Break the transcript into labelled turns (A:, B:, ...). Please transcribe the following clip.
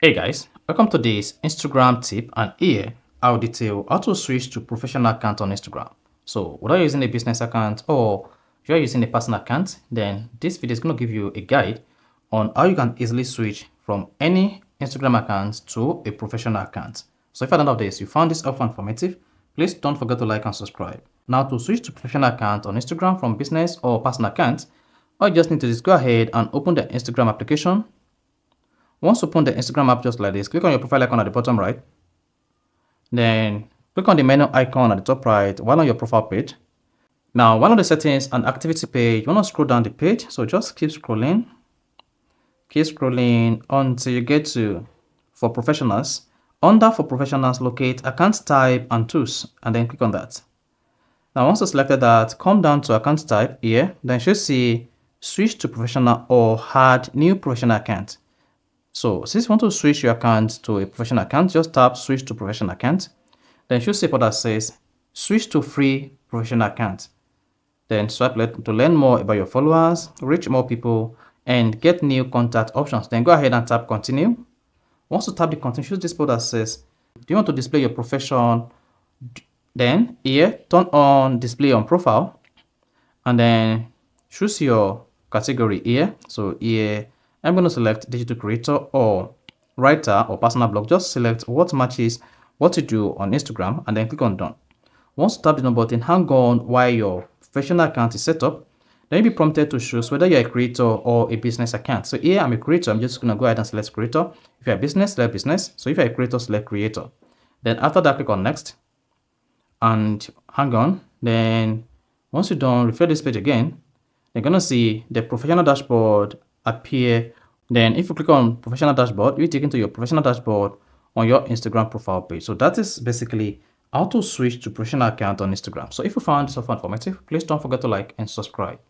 A: Hey guys, welcome to this Instagram tip, and here I'll detail how to switch to professional account on Instagram. So whether you're using a business account or you're using a personal account, then this video is going to give you a guide on how you can easily switch from any Instagram account to a professional account. So if at the end of this you found this helpful and informative, please don't forget to like and subscribe. Now, to switch to professional account on Instagram from business or personal account, all you just need to do is go ahead and open the Instagram application. Once you open the Instagram app just like this, click on your profile icon at the bottom right. Then click on the menu icon at the top right while on your profile page. Now, one of the settings and activity page, you want to scroll down the page. So just keep scrolling. Keep scrolling until you get to For Professionals. Under For Professionals, locate Account Type and Tools, and then click on that. Now, once you selected that, come down to Account Type here. Then you should see Switch to Professional or Add New Professional Account. So since you want to switch your account to a professional account, just tap Switch to Professional Account. Then you should see a part that says Switch to Free Professional Account. Then swipe left to learn more about your followers, reach more people, and get new contact options. Then go ahead and tap Continue. Once you tap the Continue, choose this part that says, do you want to display your profession? Then here, turn on Display on Profile, and then choose your category here. So here, I'm going to select digital creator or writer or personal blog. Just select what matches what you do on Instagram and then click on done. Once you tap the done button, hang on while your professional account is set up. Then you'll be prompted to choose whether you're a creator or a business account. So here I'm a creator. I'm just going to go ahead and select creator. If you're a business, select business. So if you're a creator, select creator. Then after that, click on next and hang on. Then once you're done, refresh this page again. You're going to see the professional dashboard appear. Then if you click on professional dashboard, you're taken to your professional dashboard on your Instagram profile page. So that is basically how to switch to professional account on Instagram. So if you found this informative, please don't forget to like and subscribe.